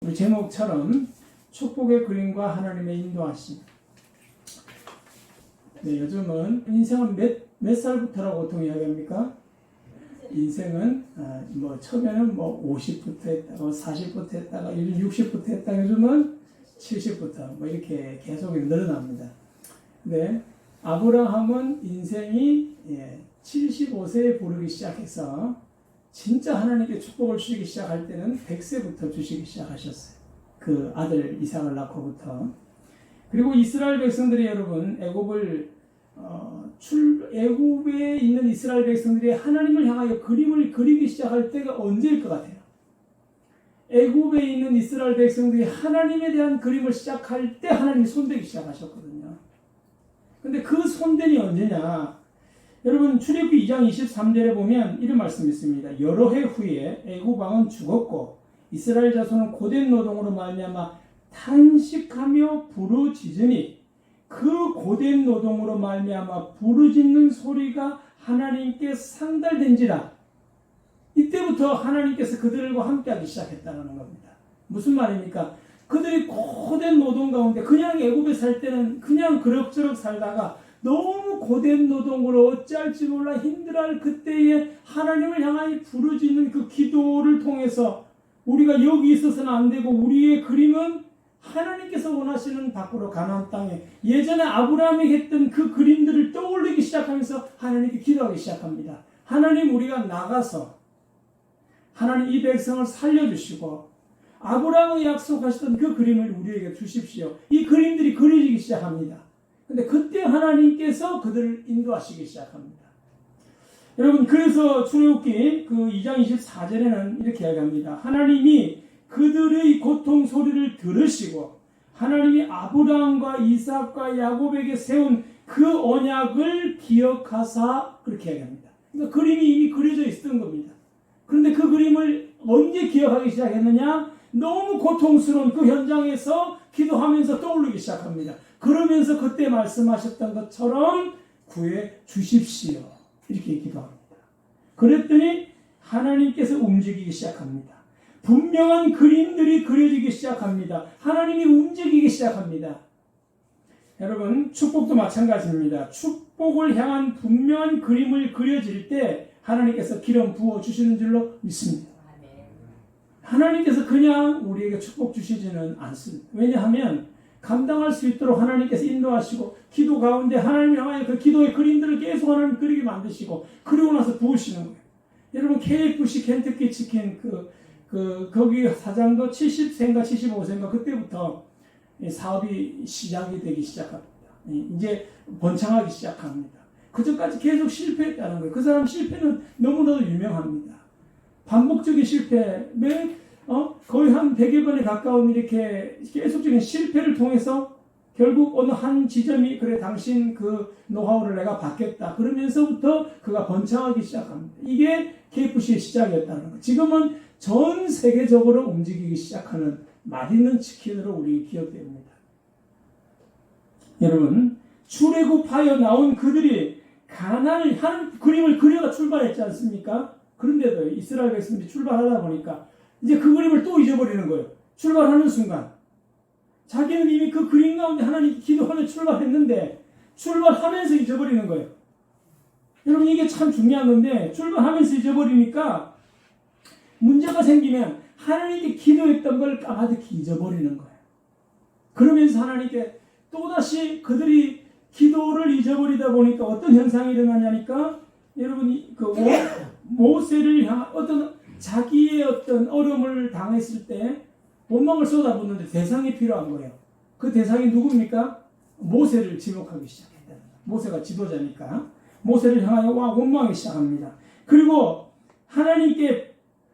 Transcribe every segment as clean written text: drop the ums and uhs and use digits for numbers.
우리 제목처럼 축복의 그림과 하나님의 인도하심. 네, 요즘은 인생은 몇 살부터라고 보통 이야기합니까? 인생은 처음에는 50부터 했다가 40부터 했다가 60부터 했다가 요즘은 70부터 이렇게 계속 늘어납니다. 네, 아브라함은 인생이 75세에 부르기 시작해서 진짜 하나님께 축복을 주시기 시작할 때는 100세부터 주시기 시작하셨어요. 그 아들 이삭을 낳고부터. 그리고 이스라엘 백성들이 여러분 애굽에 있는 이스라엘 백성들이 하나님을 향하여 그림을 그리기 시작할 때가 언제일 것 같아요? 애굽에 있는 이스라엘 백성들이 하나님에 대한 그림을 시작할 때 하나님이 손대기 시작하셨거든요. 근데 그 손댄이 언제냐? 여러분 출애굽기 2장 23절에 보면 이런 말씀이 있습니다. 여러 해 후에 애굽 왕은 죽었고 이스라엘 자손은 고된 노동으로 말미암아 탄식하며 부르짖으니 그 고된 노동으로 말미암아 부르짖는 소리가 하나님께 상달된지라. 이때부터 하나님께서 그들과 함께하기 시작했다는 겁니다. 무슨 말입니까? 그들이 고된 노동 가운데 그냥 애굽에 살 때는 그냥 그럭저럭 살다가 너무 고된 노동으로 어찌할지 몰라 힘들어할 그때에 하나님을 향하여 부르짖는 그 기도를 통해서 우리가 여기 있어서는 안 되고 우리의 그림은 하나님께서 원하시는 밖으로 가나안 땅에 예전에 아브라함이 했던 그 그림들을 떠올리기 시작하면서 하나님께 기도하기 시작합니다. 하나님, 우리가 나가서 하나님 이 백성을 살려주시고 아브라함이 약속하셨던 그 그림을 우리에게 주십시오. 이 그림들이 그려지기 시작합니다. 근데 그때 하나님께서 그들을 인도하시기 시작합니다. 여러분, 그래서 출애굽기 그 2장 24절에는 이렇게 이야기합니다. 하나님이 그들의 고통 소리를 들으시고 하나님이 아브라함과 이삭과 야곱에게 세운 그 언약을 기억하사 그렇게 이야기합니다. 그러니까 그림이 이미 그려져 있었던 겁니다. 그런데 그 그림을 언제 기억하기 시작했느냐? 너무 고통스러운 그 현장에서 기도하면서 떠올리기 시작합니다. 그러면서 그때 말씀하셨던 것처럼 구해 주십시오. 이렇게 기도합니다. 그랬더니 하나님께서 움직이기 시작합니다. 분명한 그림들이 그려지기 시작합니다. 하나님이 움직이기 시작합니다. 여러분, 축복도 마찬가지입니다. 축복을 향한 분명한 그림을 그려질 때 하나님께서 기름 부어주시는 줄로 믿습니다. 하나님께서 그냥 우리에게 축복 주시지는 않습니다. 왜냐하면 감당할 수 있도록 하나님께서 인도하시고 기도 가운데 하나님 향하여 그 기도의 그림들을 계속 하나님 그리게 만드시고 그리고 나서 부으시는 거예요. 여러분 KFC 켄터키 치킨 거기 사장도 70세인가 75세인가 그때부터 사업이 시작이 되기 시작합니다. 이제 번창하기 시작합니다. 그전까지 계속 실패했다는 거예요. 그 사람 실패는 너무나도 유명합니다. 반복적인 실패, 거의 한 100여 번에 가까운 이렇게 계속적인 실패를 통해서 결국 어느 한 지점이 그래 당신 그 노하우를 내가 받겠다. 그러면서부터 그가 번창하기 시작합니다. 이게 KFC의 시작이었다는 거예요. 지금은 전 세계적으로 움직이기 시작하는 맛있는 치킨으로 우리 기억됩니다. 여러분, 출애굽하여 나온 그들이 가나안을 한 그림을 그려가 출발했지 않습니까? 그런데도 이스라엘 백성들이 출발하다 보니까 이제 그 그림을 또 잊어버리는 거예요. 출발하는 순간 자기는 이미 그 그림 가운데 하나님 기도하며 출발했는데 출발하면서 잊어버리는 거예요. 여러분, 이게 참 중요한 건데 출발하면서 잊어버리니까 문제가 생기면 하나님께 기도했던 걸 까마득히 잊어버리는 거예요. 그러면서 하나님께 또다시 그들이 기도를 잊어버리다 보니까 어떤 현상이 일어나냐니까 여러분 모세를 향한 자기의 어떤 어려움을 당했을 때 원망을 쏟아붓는데 대상이 필요한 거예요. 그 대상이 누굽니까? 모세를 지목하기 시작했다. 모세가 지도자니까 모세를 향하여 원망하기 시작합니다. 그리고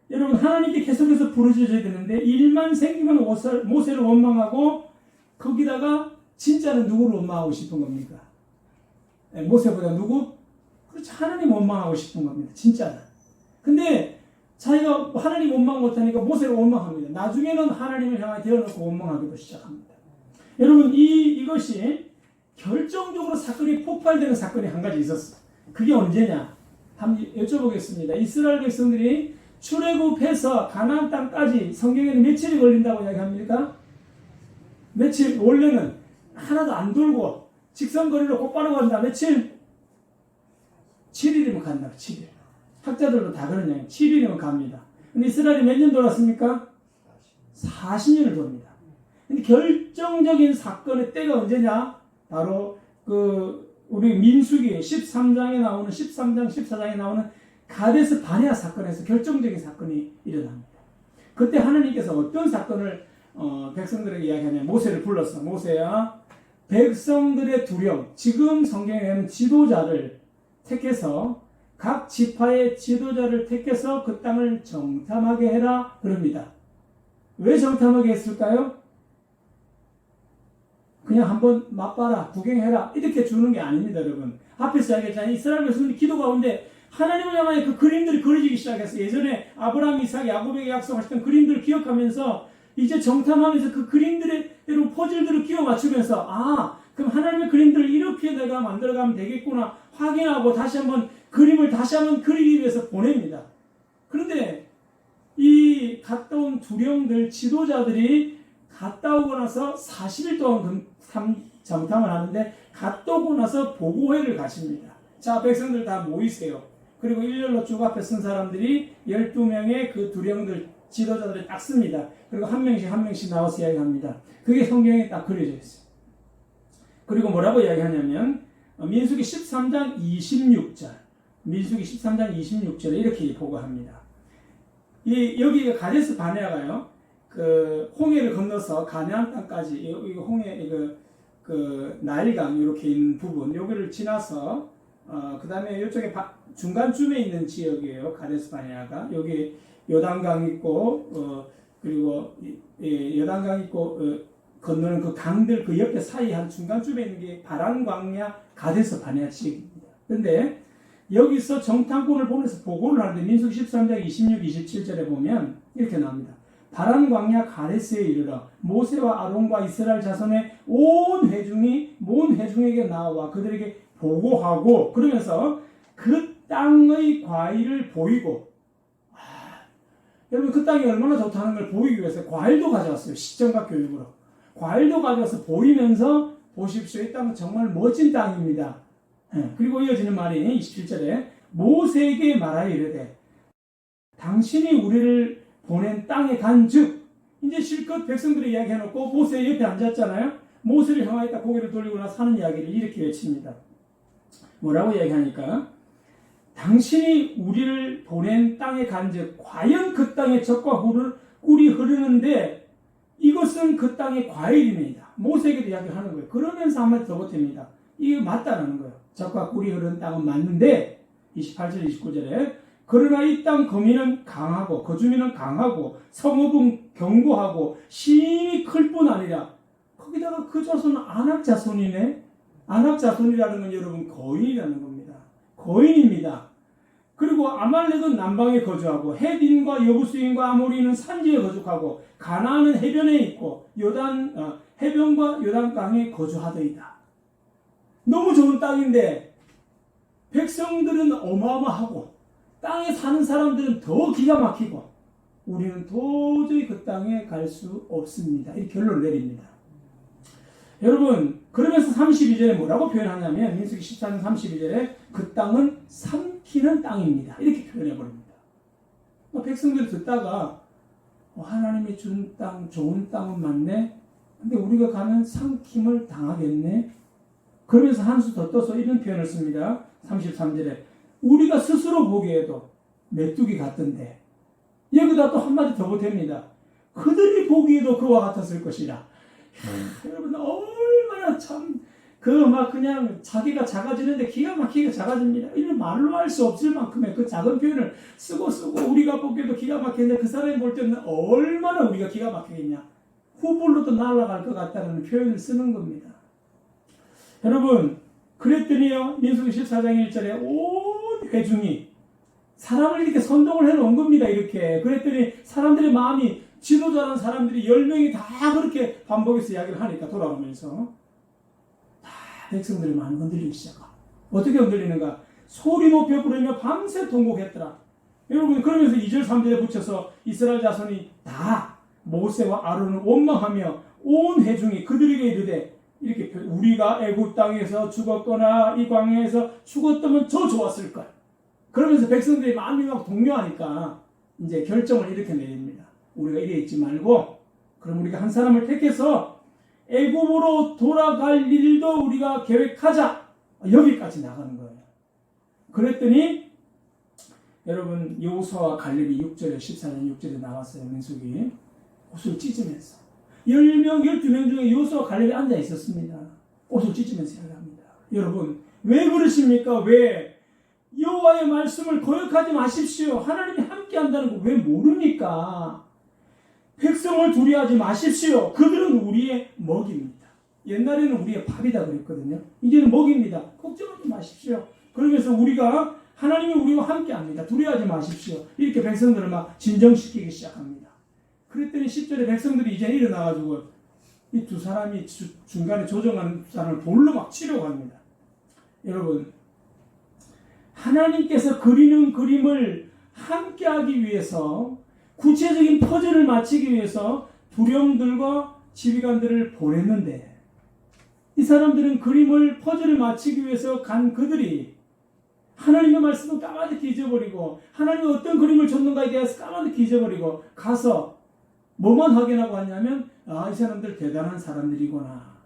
여러분 하나님께 계속해서 부르짖어야 되는데 일만 생기면 모세를 원망하고 거기다가 진짜는 누구를 원망하고 싶은 겁니까? 모세보다 누구? 그렇죠. 하나님 원망하고 싶은 겁니다. 진짜는. 근데 자기가 하나님 원망 못하니까 모세를 원망합니다. 나중에는 하나님을 향해 대어놓고 원망하기도 시작합니다. 여러분, 이것이 결정적으로 사건이 폭발되는 사건이 한 가지 있었어요. 그게 언제냐? 한번 여쭤보겠습니다. 이스라엘 백성들이 출애굽해서 가나안 땅까지 성경에는 며칠이 걸린다고 이야기합니까? 며칠, 원래는 하나도 안 돌고 직선거리로 곧바로 간다. 며칠? 7일이면 간다. 7일. 학자들도 다 그런 이야기. 7일이면 갑니다. 근데 이스라엘이 몇 년 돌았습니까? 40년을 돕니다. 근데 결정적인 사건의 때가 언제냐? 바로 우리 민수기 13장에 나오는 13장, 14장에 나오는 가데스 바네아 사건에서 결정적인 사건이 일어납니다. 그때 하나님께서 어떤 사건을 백성들에게 이야기하냐면 모세를 불렀어. 모세야, 백성들의 두려움, 지금 성경에는 지도자를 택해서 각 지파의 지도자를 택해서 그 땅을 정탐하게 해라 그럽니다. 왜 정탐하게 했을까요? 그냥 한번 맛봐라, 구경해라 이렇게 주는 게 아닙니다. 여러분, 앞에서 이야기했잖아요. 이스라엘 백성들이 기도 가운데 하나님을 향하여 그 그림들이 그려지기 시작했어요. 예전에 아브라함, 이삭, 야곱에게 약속하셨던 그림들을 기억하면서 이제 정탐하면서 그 그림들의 퍼즐들을 끼워 맞추면서 그럼 하나님의 그림들을 이렇게 내가 만들어가면 되겠구나 확인하고 다시 한번 그림을 다시 한번 그리기 위해서 보냅니다. 그런데 이 갔다 온 두령들 지도자들이 갔다 오고 나서 40일 동안 정탐을 하는데 갔다 오고 나서 보고회를 가십니다. 자, 백성들 다 모이세요. 그리고 일렬로 쭉 앞에 쓴 사람들이 12명의 그 두령들 지도자들을 딱 씁니다. 그리고 한 명씩 나와서 이야기합니다. 그게 성경에 딱 그려져 있어요. 그리고 뭐라고 이야기하냐면 민수기 13장 26절 민수기 13장 26절에 이렇게 보고합니다. 여기가 가데스 바네아가요. 그 홍해를 건너서 가나안 땅까지 이 홍해 그 나일강 이렇게 있는 부분 여기를 지나서 그 다음에 이쪽에 중간쯤에 있는 지역이에요. 가데스 바네아가 여기 요단강 있고 그리고 요단강 있고 건너는 그 강들 그 옆에 사이 한 중간쯤에 있는 게 바란 광야 가데스 바네아 지역입니다. 그런데 여기서 정탐꾼을 보내서 보고를 하는데 민수기 13장 26, 27절에 보면 이렇게 나옵니다. 바란 광야 가데스에 이르러 모세와 아론과 이스라엘 자손의 온 회중에게 나와 그들에게 보고하고 그러면서 그 땅의 과일을 보이고 여러분 그 땅이 얼마나 좋다는 걸 보이기 위해서 과일도 가져왔어요. 시청각 교육으로 과일도 가져와서 보이면서 보십시오. 이 땅은 정말 멋진 땅입니다. 그리고 이어지는 말이 27절에 모세에게 말하여 이르되 당신이 우리를 보낸 땅에 간즉 이제 실컷 백성들이 이야기해놓고 모세 옆에 앉았잖아요. 모세를 향하여 딱 고개를 돌리고 나서 하는 이야기를 이렇게 외칩니다. 뭐라고 이야기하니까 당신이 우리를 보낸 땅에 간즉 과연 그 땅에 젖과 꿀이 흐르는데 이것은 그 땅의 과일입니다. 모세에게도 이야기하는 거예요. 그러면서 한마디 더 보탭니다. 이게 맞다라는 거예요. 젖과 꿀이 흐르는 땅은 맞는데 28절 29절에 그러나 이 땅 거민은 강하고 거주민은 강하고 성읍은 견고하고 심히 클 뿐 아니라 거기다가 그 자손은 아낙 자손이네. 아낙 자손이라는 건 여러분 거인이라는 겁니다. 거인입니다. 그리고 아말렉은 남방에 거주하고 헷인과 여부스인과 아모리는 산지에 거주하고 가나안은 해변에 있고 해변과 요단강에 거주하더이다. 너무 좋은 땅인데 백성들은 어마어마하고 땅에 사는 사람들은 더 기가 막히고 우리는 도저히 그 땅에 갈 수 없습니다. 이 결론을 내립니다. 여러분 그러면서 32절에 뭐라고 표현하냐면 민수기 14장 32절에 그 땅은 삼키는 땅입니다. 이렇게 표현해버립니다. 백성들이 듣다가 하나님이 준 땅 좋은 땅은 맞네. 근데 우리가 가면 삼킴을 당하겠네. 그러면서 한 수 더 떠서 이런 표현을 씁니다. 33절에 우리가 스스로 보기에도 메뚜기 같던데 여기다 또 한마디 더 보탭니다. 그들이 보기에도 그와 같았을 것이라. 여러분 얼마나 참 그냥 자기가 작아지는데 기가 막히게 작아집니다. 이런 말로 할 수 없을 만큼의 그 작은 표현을 쓰고 우리가 보기에도 기가 막히는데 그 사람이 볼 때는 얼마나 우리가 기가 막히겠냐. 후불로도 날아갈 것 같다는 표현을 쓰는 겁니다. 여러분 그랬더니요 민수기 14장 1절에 온 회중이 사람을 이렇게 선동을 해놓은 겁니다. 이렇게 그랬더니 사람들의 마음이 지도자라는 사람들이 10명이 다 그렇게 반복해서 이야기를 하니까 돌아오면서 다 백성들의 마음이 흔들리기 시작하고 어떻게 흔들리는가? 소리 높여 부르며 밤새 통곡했더라. 여러분 그러면서 2절 3절에 붙여서 이스라엘 자손이 다 모세와 아론을 원망하며 온 회중이 그들에게 이르되 이렇게 우리가 애굽 땅에서 죽었거나 이 광야에서 죽었다면 더 좋았을 걸. 그러면서 백성들이 마음이 막 동요하니까 이제 결정을 이렇게 내립니다. 우리가 이래 있지 말고 그럼 우리가 한 사람을 택해서 애굽으로 돌아갈 일도 우리가 계획하자. 여기까지 나가는 거예요. 그랬더니 여러분 여호수아와 갈렙이 6절에 14년 6절에 나왔어요. 민수기 옷을 찢으면서 10명 12명 중에 여호수아와 갈렙이 앉아 있었습니다. 옷을 찢으면서 이야기합니다. 여러분 왜 그러십니까? 왜 여호와의 말씀을 거역하지 마십시오. 하나님이 함께 한다는 거 왜 모릅니까? 백성을 두려워하지 마십시오. 그들은 우리의 먹입니다. 옛날에는 우리의 밥이다 그랬거든요. 이제는 먹입니다. 걱정하지 마십시오. 그러면서 우리가 하나님이 우리와 함께 합니다. 두려워하지 마십시오. 이렇게 백성들을 막 진정시키기 시작합니다. 그랬더니 10절에 백성들이 이제 일어나가지고 이 두 사람이 중간에 조정하는 사람을 돌로 막 치려고 합니다. 여러분 하나님께서 그리는 그림을 함께하기 위해서 구체적인 퍼즐을 맞추기 위해서 두령들과 지휘관들을 보냈는데 이 사람들은 그림을 퍼즐을 맞추기 위해서 간 그들이 하나님의 말씀을 까마득히 잊어버리고 하나님이 어떤 그림을 줬는가에 대해서 까마득히 잊어버리고 가서 뭐만 확인하고 왔냐면 이 사람들 대단한 사람들이구나.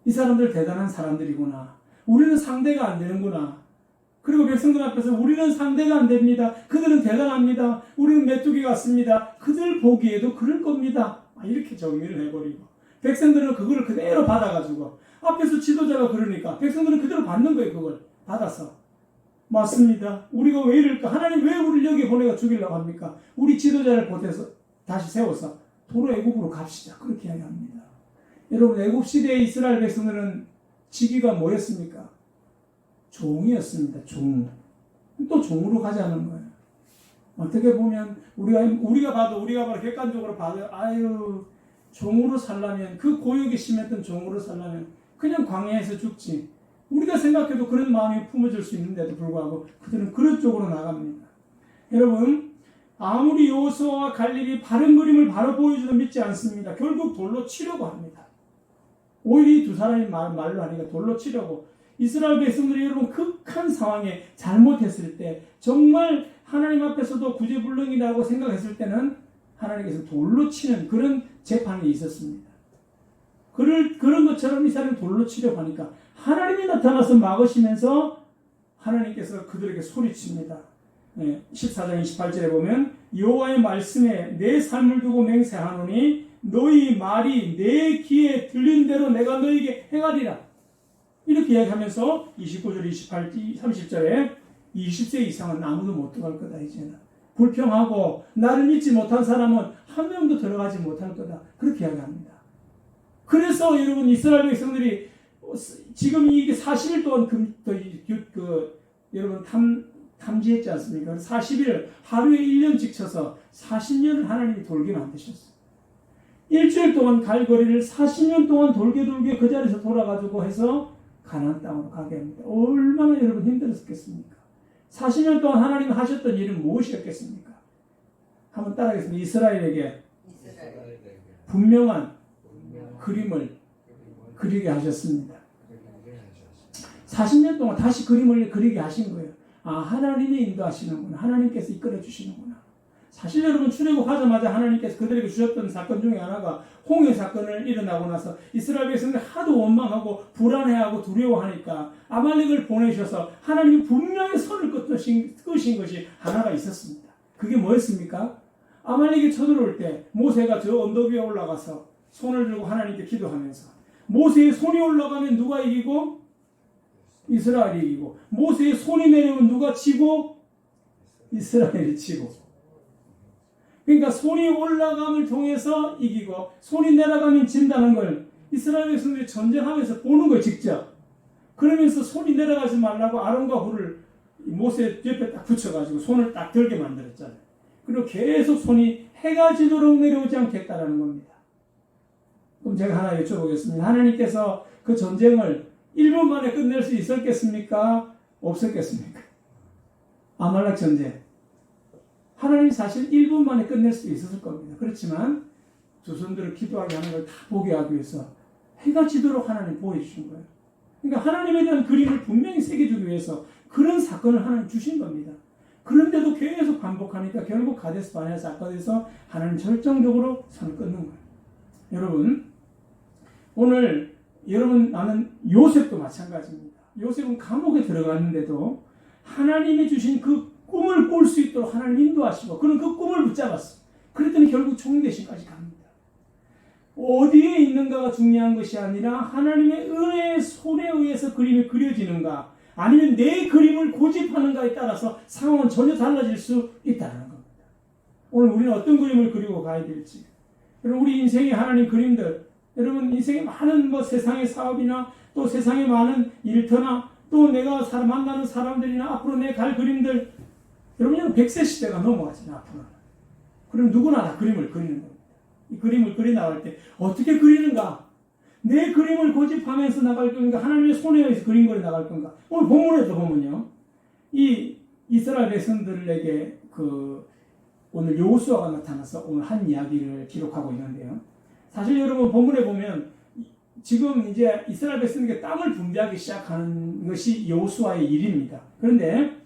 이 사람들 대단한 사람들이구나. 우리는 상대가 안 되는구나. 그리고 백성들 앞에서 우리는 상대가 안 됩니다. 그들은 대단합니다. 우리는 메뚜기 같습니다. 그들 보기에도 그럴 겁니다. 이렇게 정리를 해버리고 백성들은 그걸 그대로 받아가지고 앞에서 지도자가 그러니까 백성들은 그대로 받는 거예요. 그걸 받아서 맞습니다. 우리가 왜 이럴까? 하나님 왜 우리를 여기 보내가 죽이려고 합니까? 우리 지도자를 보내서 다시 세워서 도로 애굽으로 갑시다. 그렇게 이야기합니다. 여러분 애굽 시대의 이스라엘 백성들은 직위가 뭐였습니까? 종이었습니다. 종. 또 종으로 가자는 거예요. 어떻게 보면 우리가 봐도 객관적으로 봐도 종으로 살려면 그 고역이 심했던 종으로 살려면 그냥 광야에서 죽지. 우리가 생각해도 그런 마음이 품어질 수 있는데도 불구하고 그들은 그런 쪽으로 나갑니다. 여러분 아무리 여호수아와 갈렙이 바른 그림을 바로 보여줘도 믿지 않습니다. 결국 돌로 치려고 합니다. 오히려 이 두 사람이 말로 하니까 돌로 치려고 이스라엘 백성들이 여러분 극한 상황에 잘못했을 때 정말 하나님 앞에서도 구제불능이라고 생각했을 때는 하나님께서 돌로 치는 그런 재판이 있었습니다. 그런 것처럼 이 사람이 돌로 치려고 하니까 하나님이 나타나서 막으시면서 하나님께서 그들에게 소리칩니다. 14장 28절에 보면 여호와의 말씀에 내 삶을 두고 맹세하노니 너희 말이 내 귀에 들린 대로 내가 너희에게 행하리라. 이렇게 이야기하면서 29절, 28절, 30절에 20세 이상은 아무도 못 들어갈 거다 이제는. 불평하고 나를 믿지 못한 사람은 한 명도 들어가지 못할 거다. 그렇게 이야기합니다. 그래서 여러분 이스라엘 백성들이 지금 이게 40일 동안 여러분 탐지했지 않습니까? 40일 하루에 1년 직쳐서 40년을 하나님이 돌게 만드셨어요. 일주일 동안 갈 거리를 40년 동안 돌게 그 자리에서 돌아가지고 해서 가나안 땅으로 가게 합니다. 얼마나 여러분 힘들었겠습니까? 40년 동안 하나님이 하셨던 일은 무엇이었겠습니까? 한번 따라하겠습니다. 이스라엘에게 분명한 그림을 그리게 하셨습니다. 40년 동안 다시 그림을 그리게 하신 거예요. 하나님이 인도하시는구나. 하나님께서 이끌어 주시는구나. 사실 여러분 출애굽하자마자 하나님께서 그들에게 주셨던 사건 중에 하나가 홍해 사건을 일어나고 나서 이스라엘 백성들이 하도 원망하고 불안해하고 두려워하니까 아말렉을 보내셔서 하나님이 분명히 손을 끄신 것이 하나가 있었습니다. 그게 뭐였습니까? 아말렉이 쳐들어올 때 모세가 저 언덕 위에 올라가서 손을 들고 하나님께 기도하면서 모세의 손이 올라가면 누가 이기고? 이스라엘이 이기고 모세의 손이 내려오면 누가 치고? 이스라엘이 치고. 그러니까 손이 올라감을 통해서 이기고 손이 내려가면 진다는 걸 이스라엘 백성들이 전쟁하면서 보는 거예요. 직접. 그러면서 손이 내려가지 말라고 아론과 훌을 모세 옆에 딱 붙여가지고 손을 딱 들게 만들었잖아요. 그리고 계속 손이 해가 지도록 내려오지 않겠다라는 겁니다. 그럼 제가 하나 여쭤보겠습니다. 하나님께서 그 전쟁을 1분 만에 끝낼 수 있었겠습니까? 없었겠습니까? 아말렉 전쟁. 하나님 사실 1분 만에 끝낼 수도 있었을 겁니다. 그렇지만 조선들을 기도하게 하는 걸 다 보게 하기 위해서 해가 지도록 하나님 보여주신 거예요. 그러니까 하나님에 대한 그림을 분명히 새겨주기 위해서 그런 사건을 하나님 주신 겁니다. 그런데도 계속 반복하니까 결국 가데스 바네아 사건에서 하나님 절정적으로 선을 끊는 거예요. 여러분, 오늘 여러분 아는 요셉도 마찬가지입니다. 요셉은 감옥에 들어갔는데도 하나님이 주신 그 꿈을 꿀 수 있도록 하나님 인도하시고 그는 그 꿈을 붙잡았어요. 그랬더니 결국 총대신까지 갑니다. 어디에 있는가가 중요한 것이 아니라 하나님의 은혜의 손에 의해서 그림이 그려지는가 아니면 내 그림을 고집하는가에 따라서 상황은 전혀 달라질 수 있다는 겁니다. 오늘 우리는 어떤 그림을 그리고 가야 될지, 여러분 우리 인생의 하나님 그림들, 여러분 인생의 많은 세상의 사업이나 또 세상의 많은 일터나 또 내가 만나는 사람들이나 앞으로 내 갈 그림들, 여러분 100세 시대가 넘어가잖아요. 앞으로는. 그럼 누구나 다 그림을 그리는 겁니다. 이 그림을 그리 나갈 때 어떻게 그리는가? 내 그림을 고집하면서 나갈 건가? 하나님의 손에 의해서 그린 거에 나갈 건가? 오늘 본문에도 보면요, 이 이스라엘 백성들에게 오늘 여호수아가 나타나서 오늘 한 이야기를 기록하고 있는데요. 사실 여러분 본문에 보면 지금 이제 이스라엘 백성에게 땅을 분배하기 시작하는 것이 여호수아의 일입니다. 그런데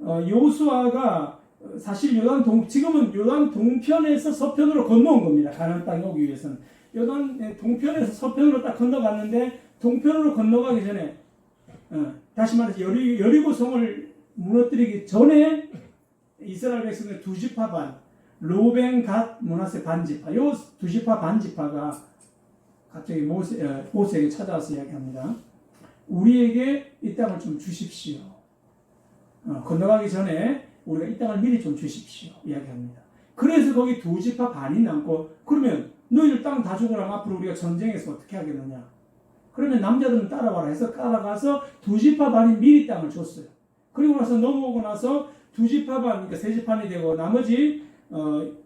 여호수아가 사실 지금은 요단 동편에서 서편으로 건너온 겁니다. 가나안 땅에 오기 위해서는. 요단 동편에서 서편으로 딱 건너갔는데 동편으로 건너가기 전에 다시 말해서 여리고성을 무너뜨리기 전에 이스라엘 백성의 두 지파 반, 로벤, 갓, 므낫세 반 지파, 요 두 지파 반 지파가 갑자기 모세에게 찾아와서 이야기합니다. 우리에게 이 땅을 좀 주십시오. 건너가기 전에 우리가 이 땅을 미리 좀 주십시오. 이야기합니다. 그래서 거기 두 지파 반이 남고, 그러면 너희들 땅 다 주고라면 앞으로 우리가 전쟁에서 어떻게 하겠느냐. 그러면 남자들은 따라와라 해서 따라가서 두 지파 반이 미리 땅을 줬어요. 그리고 나서 넘어오고 나서 두 지파 반, 그러니까 세 지파이 되고 나머지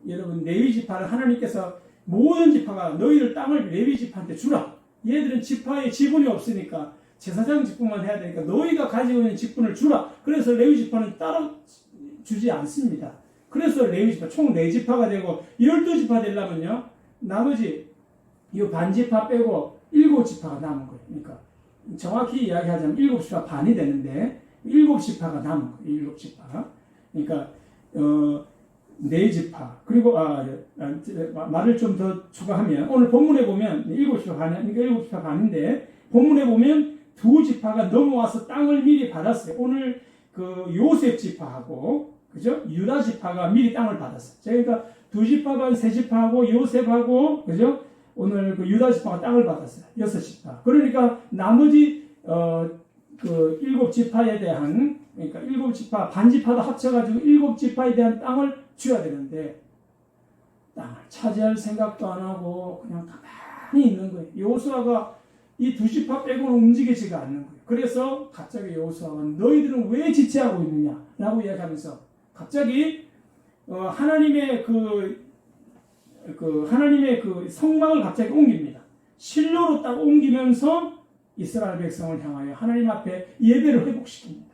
여러분 레위 지파를 하나님께서 모든 지파가 너희들 땅을 레위 지파한테 주라. 얘들은 지파에 지분이 없으니까 제사장 직분만 해야 되니까 너희가 가지고 있는 직분을 주라. 그래서 레위 지파는 따라 주지 않습니다. 그래서 레위 지파 총 4지파가 되고 12지파 되려면요, 나머지 이 반지파 빼고 7지파가 남은 거예요. 그러니까 정확히 이야기하자면 7지파 반이 되는데 7지파가 남은 거예요. 7지파. 그러니까 4지파. 그리고 말을 좀 더 추가하면 오늘 본문에 보면 7지파 반이, 그러니까 7지파 반인데 본문에 보면 두 지파가 넘어와서 땅을 미리 받았어요. 오늘 요셉 지파하고, 그죠? 유다 지파가 미리 땅을 받았어요. 그러니까 두 지파 반, 세 지파하고 요셉하고, 그죠? 오늘 유다 지파가 땅을 받았어요. 6지파. 그러니까 나머지 7지파에 대한, 그러니까 7지파 반지파도 합쳐가지고 7지파에 대한 땅을 줘야 되는데 땅을 차지할 생각도 안 하고 그냥 가만히 있는 거예요. 여호수아가 이 두 지파 빼고는 움직이지가 않는 거예요. 그래서 갑자기 여호수아가 너희들은 왜 지체하고 있느냐라고 이야기하면서 갑자기 하나님의 하나님의 성막을 갑자기 옮깁니다. 실로로 딱 옮기면서 이스라엘 백성을 향하여 하나님 앞에 예배를 회복시킵니다.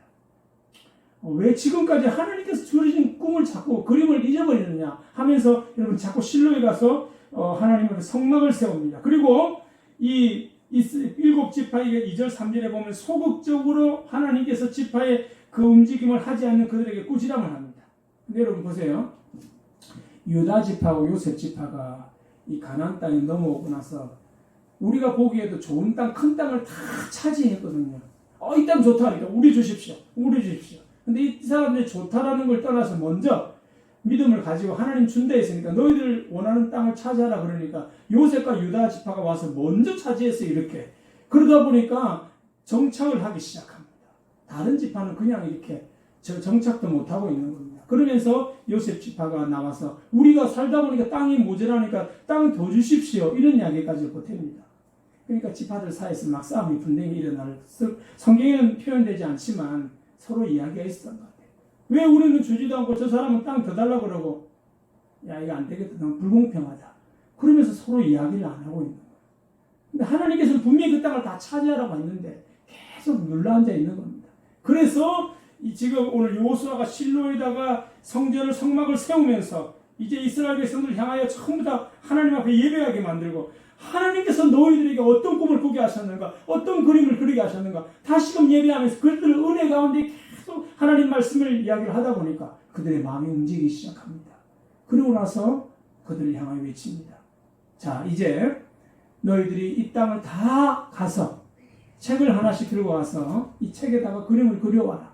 왜 지금까지 하나님께서 주신 꿈을 자꾸 그림을 잊어버리느냐 하면서 여러분 자꾸 실로에 가서 하나님의 성막을 세웁니다. 그리고 이 7지파에게 2절 3절에 보면 소극적으로 하나님께서 지파의 그 움직임을 하지 않는 그들에게 꾸지람을 합니다. 근데 여러분 보세요. 유다 지파하고 요셉 지파가 이 가나안 땅에 넘어오고 나서 우리가 보기에도 좋은 땅, 큰 땅을 다 차지했거든요. 이 땅 좋다니까 우리 주십시오. 우리 주십시오. 근데 이 사람들이 좋다라는 걸 떠나서 먼저 믿음을 가지고 하나님 준다 했으니까 너희들 원하는 땅을 차지하라 그러니까 요셉과 유다 지파가 와서 먼저 차지해서 이렇게 그러다 보니까 정착을 하기 시작합니다. 다른 지파는 그냥 이렇게 정착도 못하고 있는 겁니다. 그러면서 요셉 지파가 나와서 우리가 살다 보니까 땅이 모자라니까 땅 더 주십시오. 이런 이야기까지 보탭니다. 그러니까 지파들 사이에서 막 싸움이 분명히 일어날 성경에는 표현되지 않지만 서로 이야기가 있었던 것 같아요. 왜 우리는 주지도 않고 저 사람은 땅 더 달라고 그러고 야 이거 안 되겠다. 너무 불공평하다. 그러면서 서로 이야기를 안 하고 있는 거예요. 근데 하나님께서는 분명히 그 땅을 다 차지하라고 했는데 계속 눌러앉아 있는 겁니다. 그래서 지금 오늘 여호수아가 실로에다가 성전을 성막을 세우면서 이제 이스라엘 백성들을 향하여 전부 다 하나님 앞에 예배하게 만들고 하나님께서 너희들에게 어떤 꿈을 꾸게 하셨는가, 어떤 그림을 그리게 하셨는가, 다시금 예배하면서 그들을 은혜 가운데 계속 하나님 말씀을 이야기를 하다 보니까 그들의 마음이 움직이기 시작합니다. 그러고 나서 그들을 향하여 외칩니다. 자, 이제 너희들이 이 땅을 다 가서 책을 하나씩 들고 와서 이 책에다가 그림을 그려와라.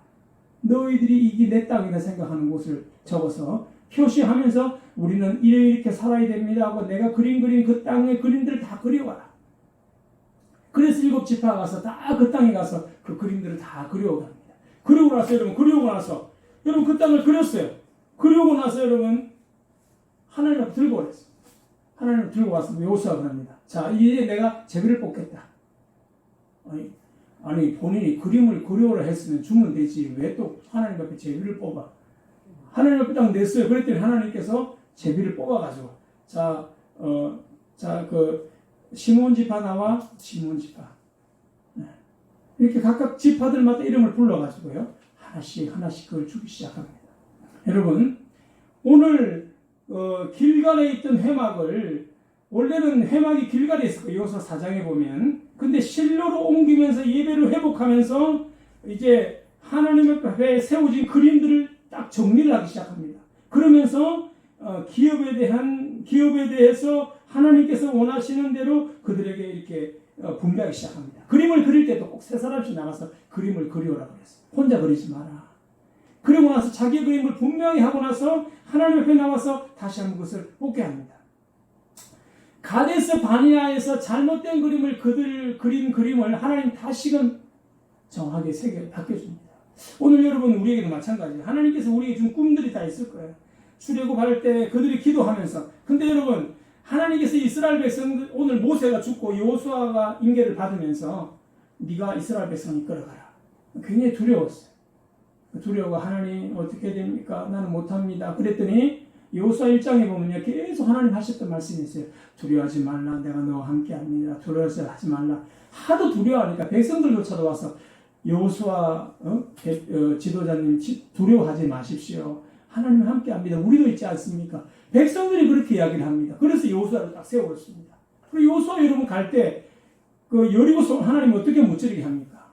너희들이 이게 내 땅이다 생각하는 곳을 적어서 표시하면서 우리는 이렇게 살아야 됩니다 하고 내가 그린 그 땅의 그림들을 다 그려와라. 그래서 7지파 가서 다 그 땅에 가서 그 그림들을 다 그려옵니다. 그리고 나서 여러분 그 땅을 그렸어요. 그리고 나서 여러분 하나님 앞에 들고 왔어요. 하나님 앞에 들고 와서 여호수아가 그럽니다. 자, 이제 내가 제비를 뽑겠다. 아니 본인이 그림을 그려오라 했으면 주면 되지 왜 또 하나님 앞에 제비를 뽑아? 하나님 앞에 딱 냈어요. 그랬더니 하나님께서 제비를 뽑아가지고 그 시몬 지파 나와 시몬 지파 이렇게 각각 지파들마다 이름을 불러가지고요 하나씩 그걸 주기 시작합니다. 여러분 오늘 길갈에 있던 회막을 원래는 회막이 길갈에 있을 거예요. 여호수아 4장에 보면. 근데 실로로 옮기면서 예배를 회복하면서 이제 하나님 앞에 세워진 그림들을 딱 정리를 하기 시작합니다. 그러면서 기업에 대해서 하나님께서 원하시는 대로 그들에게 이렇게 분배하기 시작합니다. 그림을 그릴 때도 꼭 세 사람씩 나가서 그림을 그리오라고 그랬어요. 혼자 그리지 마라. 그리고 나서 자기 그림을 분명히 하고 나서 하나님 앞에 나와서 다시 한번 그것을 뽑게 합니다. 가데스 바니아에서 잘못된 그림을 그들 그린 그림을 하나님 다시금 정확하게 바뀌어줍니다. 오늘 여러분 우리에게도 마찬가지예요. 하나님께서 우리에게 준 꿈들이 다 있을 거예요. 출애굽할 때 그들이 기도하면서. 근데 여러분 하나님께서 이스라엘 백성들 오늘 모세가 죽고 여호수아가 임계를 받으면서 네가 이스라엘 백성 이끌어가라. 굉장히 두려웠어요. 두려워 하나님 어떻게 됩니까? 나는 못합니다. 그랬더니 여호수아 1장에 보면요 계속 하나님 하셨던 말씀이 있어요. 두려워하지 말라. 내가 너와 함께합니다. 두려워하지 말라. 하도 두려워하니까 백성들조차도 와서 여호수아 지도자님 두려워하지 마십시오. 하나님 함께합니다. 우리도 있지 않습니까? 백성들이 그렇게 이야기를 합니다. 그래서 여호수아를 딱 세워버렸습니다. 그리고 여호수아 여러분 갈 때 그 여리고성 하나님 어떻게 무찌르게 합니까?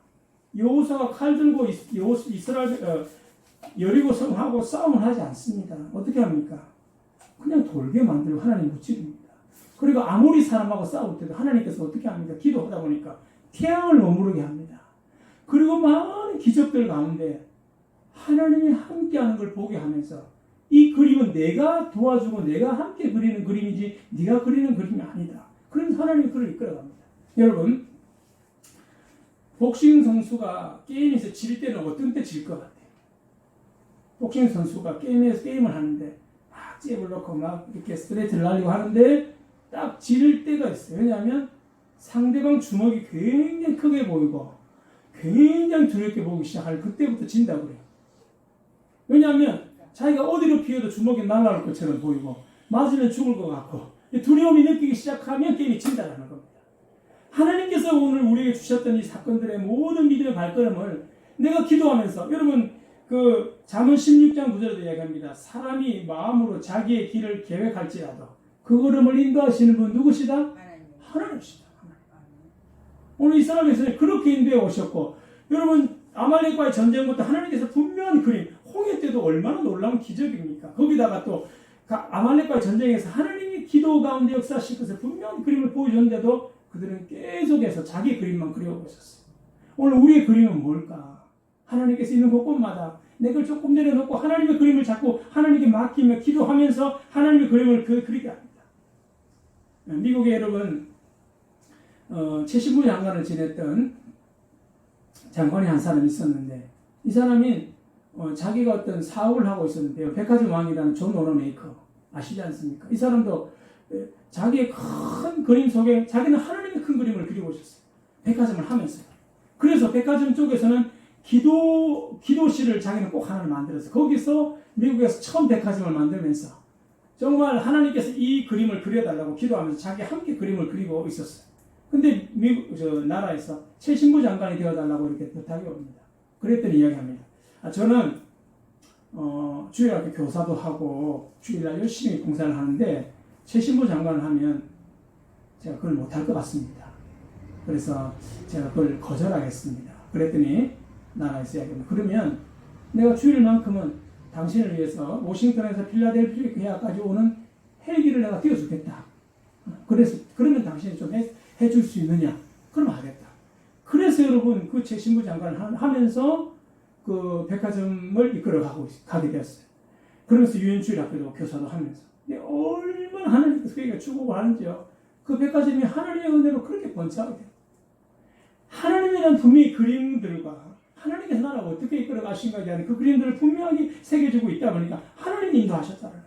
여호수아가 칼 들고 이스라엘 여리고성하고 싸움을 하지 않습니다. 어떻게 합니까? 그냥 돌게 만들고 하나님 무찌릅니다. 그리고 아모리 사람하고 싸울 때도 하나님께서 어떻게 합니까? 기도하다 보니까 태양을 머무르게 합니다. 그리고 많은 기적들 가운데 하나님이 함께하는 걸 보게 하면서 이 그림은 내가 도와주고 내가 함께 그리는 그림이지 네가 그리는 그림이 아니다. 그래서 하나님이 그를 이끌어갑니다. 여러분 복싱 선수가 게임에서 질 때는 어떤 때 질 것 같아요? 복싱 선수가 게임에서 게임을 하는데 막 잽을 넣고 막 이렇게 스트레이트를 날리고 하는데 딱 질 때가 있어요. 왜냐하면 상대방 주먹이 굉장히 크게 보이고 굉장히 두렵게 보기 시작할 그때부터 진다고 그래요. 왜냐하면 자기가 어디로 피해도 주먹이 날아갈 것처럼 보이고 맞으면 죽을 것 같고 두려움이 느끼기 시작하면 게임이 진다라는 겁니다. 하나님께서 오늘 우리에게 주셨던 이 사건들의 모든 믿음의 발걸음을 내가 기도하면서 여러분 그 잠언 16장 9절에도 이야기합니다. 사람이 마음으로 자기의 길을 계획할지라도 그 걸음을 인도하시는 분 누구시다? 하나님이시다. 오늘 이스라엘 백성이 그렇게 인도해 오셨고 여러분 아말렉과의 전쟁부터 하나님께서 분명한 그림 홍해 때도 얼마나 놀라운 기적입니까? 거기다가 또 아말렉과의 전쟁에서 하나님이 기도 가운데 역사하실 것을 분명한 그림을 보여줬는데도 그들은 계속해서 자기 그림만 그려오고 있었어요. 오늘 우리의 그림은 뭘까? 하나님께서 있는 곳곳마다 내 걸 조금 내려놓고 하나님의 그림을 잡고 하나님께 맡기며 기도하면서 하나님의 그림을 그리게 합니다. 미국에 여러분 최신부 장관을 지냈던 장관이 한 사람이 있었는데 이 사람이 자기가 어떤 사업을 하고 있었는데요. 백화점 왕이라는 존 오너메이커 아시지 않습니까? 이 사람도 자기의 큰 그림 속에 자기는 하나님의 큰 그림을 그리고 있었어요. 백화점을 하면서요. 그래서 백화점 쪽에서는 기도실을 자기는 꼭 하나를 만들어서 거기서 미국에서 처음 백화점을 만들면서 정말 하나님께서 이 그림을 그려달라고 기도하면서 자기 함께 그림을 그리고 있었어요. 근데 미국 나라에서 최신부 장관이 되어달라고 이렇게 부탁이 옵니다. 그랬더니 이야기합니다. 저는 주일학교 교사도 하고 주일날 열심히 봉사를 하는데 최신부 장관을 하면 제가 그걸 못할 것 같습니다. 그래서 제가 그걸 거절하겠습니다. 그랬더니 나라에서 이야기하면 그러면 내가 주일만큼은 당신을 위해서 워싱턴에서 필라델피아 계약까지 오는 헬기를 내가 띄워주겠다. 그래서 그러면 당신이 좀 해줄 수 있느냐? 그럼 하겠다. 그래서 여러분 그 최신부 장관을 하면서 그 백화점을 이끌어가고 가게 되었어요. 그러면서 유엔주일학교도 교사도 하면서 얼마나 하나님께서 그에게 축복을 하는지요. 그 백화점이 하나님의 은혜로 그렇게 번창하게 돼요. 하나님에 대한 분명히 그림들과 하나님께서 나라를 어떻게 이끌어 가신가에 대한 그 그림들을 분명하게 새겨주고 있다 보니까 하나님이 인도하셨다는 거예요.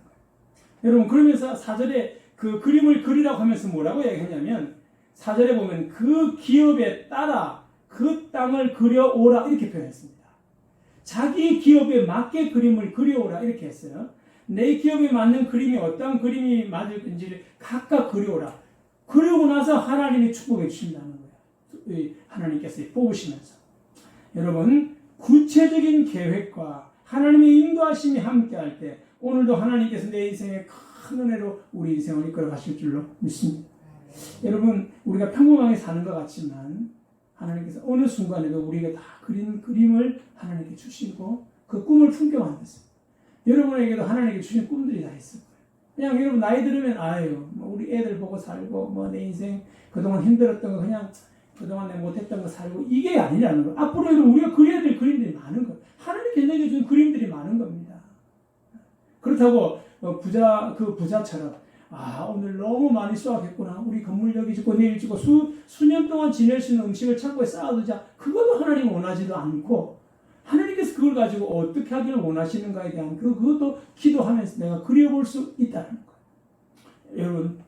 여러분 그러면서 4절에 그 그림을 그리라고 하면서 뭐라고 얘기하냐면 4절에 보면 그 기업에 따라 그 땅을 그려오라 이렇게 표현했습니다. 자기 기업에 맞게 그림을 그려오라 이렇게 했어요. 내 기업에 맞는 그림이 어떤 그림이 맞을 건지를 각각 그려오라. 그리고 나서 하나님이 축복해 주신다는 거예요. 하나님께서 뽑으시면서. 여러분 구체적인 계획과 하나님의 인도하심이 함께할 때 오늘도 하나님께서 내 인생에 큰 은혜로 우리 인생을 이끌어 가실 줄로 믿습니다. 여러분 우리가 평범하게 사는 것 같지만 하나님께서 어느 순간에도 우리에게 다 그린 그림을 하나님께 주시고 그 꿈을 품게 만드세요. 여러분에게도 하나님께 주신 꿈들이 다 있을 거예요. 그냥 여러분 나이 들으면 아유 뭐 우리 애들 보고 살고 뭐 내 인생 그동안 힘들었던 거 그냥 그동안 내가 못했던 거 살고 이게 아니라는 거예요. 앞으로 여러분 우리가 그려야 될 그림들이 많은 거예요. 하나님께 내게 준 그림들이 많은 겁니다. 그렇다고 부자처럼 오늘 너무 많이 수확했구나. 우리 건물 여기 짓고 내일 짓고 수년 동안 지낼 수 있는 음식을 창고에 쌓아두자. 그것도 하나님은 원하지도 않고 하나님께서 그걸 가지고 어떻게 하기를 원하시는가에 대한 그것도 기도하면서 내가 그려볼 수 있다는 거예요. 여러분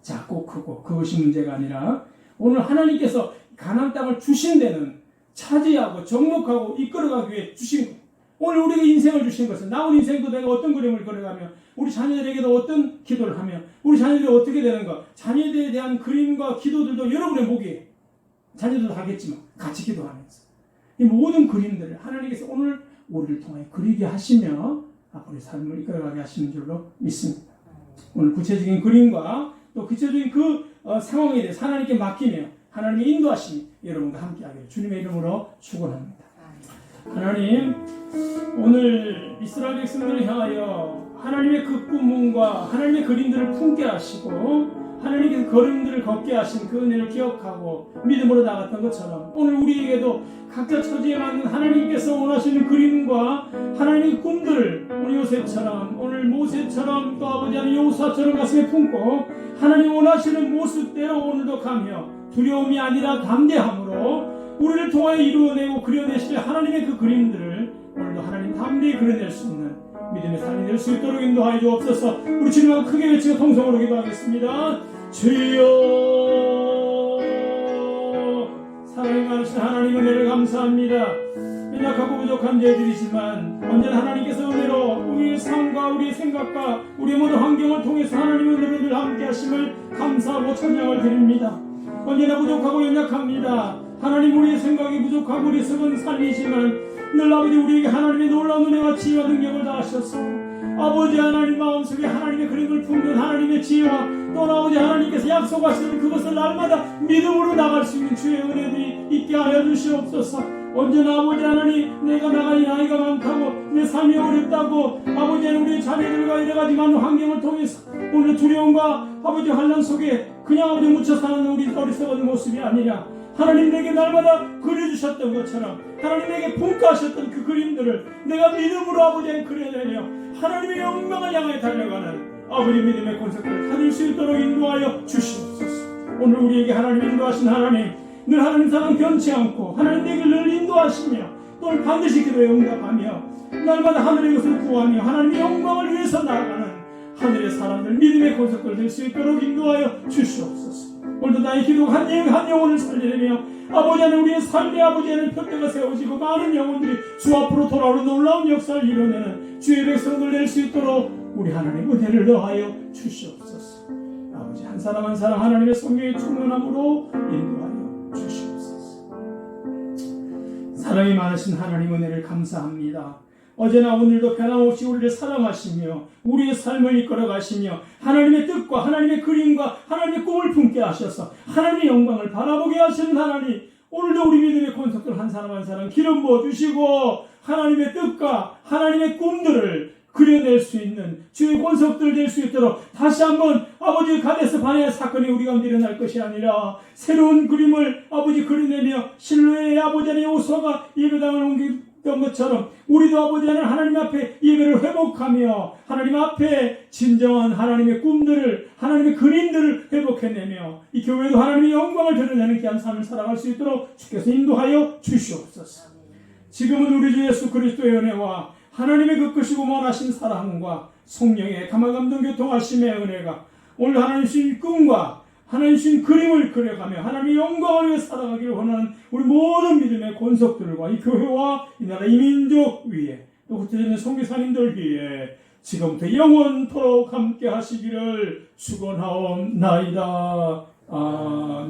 작고 크고 그것이 문제가 아니라 오늘 하나님께서 가나안 땅을 주신 데는 차지하고 정복하고 이끌어가기 위해 주신 거예요. 오늘 우리에게 인생을 주신 것은 남은 인생도 내가 어떤 그림을 그려가며 우리 자녀들에게도 어떤 기도를 하며 우리 자녀들이 어떻게 되는가 자녀들에 대한 그림과 기도들도 여러분의 목에 자녀들도 하겠지만 같이 기도하면서 이 모든 그림들을 하나님께서 오늘 우리를 통해 그리게 하시며 앞으로의 삶을 이끌어가게 하시는 줄로 믿습니다. 오늘 구체적인 그림과 또 구체적인 그 상황에 대해서 하나님께 맡기며 하나님의 인도하심이 여러분과 함께하기를 주님의 이름으로 축원합니다. 하나님 오늘 이스라엘 백성들을 향하여 하나님의 그 꿈과 하나님의 그림들을 품게 하시고 하나님께서 걸음들을 걷게 하신 그 은혜를 기억하고 믿음으로 나갔던 것처럼 오늘 우리에게도 각자 처지에 맞는 하나님께서 원하시는 그림과 하나님의 꿈들을 우리 요셉처럼 오늘 모세처럼 또 아버지 하나님 여호수아처럼 가슴에 품고 하나님 원하시는 모습대로 오늘도 가며 두려움이 아니라 담대함으로 우리를 통하여 이루어내고 그려내실 하나님의 그 그림들을 오늘도 하나님 담대히 그려낼 수 있는 믿음의 삶이 될 수 있도록 인도하여 주옵소서. 우리 주님과 크게 외치고 통성으로 기도하겠습니다. 주여 사랑이 많으신 하나님 은혜를 감사합니다. 연약하고 부족한 저희들이지만 언제나 하나님께서 은혜로 우리의 삶과 우리의 생각과 우리의 모든 환경을 통해서 하나님의 은혜로 늘 함께 하심을 감사하고 찬양을 드립니다. 언제나 부족하고 연약합니다. 하나님 우리의 생각이 부족하고 우리의 썩은 삶이지만 늘 아버지 우리에게 하나님의 놀라운 은혜와 지혜와 능력을 다하셔서 아버지 하나님 마음속에 하나님의 그림을 품는 하나님의 지혜와 또 아버지 하나님께서 약속하시는 그것을 날마다 믿음으로 나갈 수 있는 주의 은혜들이 있게 하여 주시옵소서. 언제나 아버지 하나님 내가 나가니 나이가 많다고 내 삶이 어렵다고 아버지 하나님 우리 자녀들과 여러가지 많은 환경을 통해서 오늘 두려움과 아버지 환난 속에 그냥 아버지 묻혀 사는 우리 어리석은 모습이 아니라 하나님 내게 날마다 그려주셨던 것처럼 하나님 내게 분과하셨던 그 그림들을 내가 믿음으로 아버지에 그려내며 하나님의 영광을 향해 달려가는 아버지 믿음의 권속들을 가질 수 있도록 인도하여 주시옵소서. 오늘 우리에게 하나님 인도하신 하나님 늘 하나님 사랑 변치 않고 하나님 내게 늘 인도하시며 또 반드시 기도에 응답하며 날마다 하늘의 것을 구하며 하나님의 영광을 위해서 나아가는 하늘의 사람들 믿음의 권속들 될 수 있도록 인도하여 주시옵소서. 오늘도 나의 기도가 한 영혼을 살리려며 아버지 하나님 우리의 삶의 아버지 하나님 표대가 세워지고 많은 영혼들이 주 앞으로 돌아오는 놀라운 역사를 이뤄내는 주의 백성들 될 수 있도록 우리 하나님 은혜를 더하여 주시옵소서. 아버지 한 사람 한 사람 하나님의 성령의 충만함으로 인도하여 주시옵소서. 사랑이 많으신 하나님 은혜를 감사합니다. 어제나 오늘도 변함없이 우리를 사랑하시며 우리의 삶을 이끌어 가시며 하나님의 뜻과 하나님의 그림과 하나님의 꿈을 품게 하셔서 하나님의 영광을 바라보게 하시는 하나님, 오늘도 우리 믿음의 권속들 한 사람 한 사람 기름 부어주시고 하나님의 뜻과 하나님의 꿈들을 그려낼 수 있는 주의 권속들 될 수 있도록 다시 한번 아버지의 가데스 바네아 사건이 우리 가운데 일어날 것이 아니라 새로운 그림을 아버지 그려내며 실로의 아버지 안에 여호수아가 예배당을 옮겼던 것처럼 우리도 아버지 안에 하나님 앞에 예배를 회복하며 하나님 앞에 진정한 하나님의 꿈들을 하나님의 그림들을 회복해내며 이 교회도 하나님의 영광을 드러내는 귀한 삶을 살아갈 수 있도록 주께서 인도하여 주시옵소서. 지금은 우리 주 예수 그리스도의 은혜와 하나님의 그 크시고 원하신 사랑과 성령의 감화감동 교통하심의 은혜가 오늘 하나님 주신 꿈과 하나님 주신 그림을 그려가며 하나님의 영광을 위해 살아가기를 원하는 우리 모든 믿음의 권속들과 이 교회와 이 나라 이 민족 위에 또 흩어져 있는 선교사님들 위에 지금부터 영원토록 함께 하시기를 축원하옵나이다. 아멘.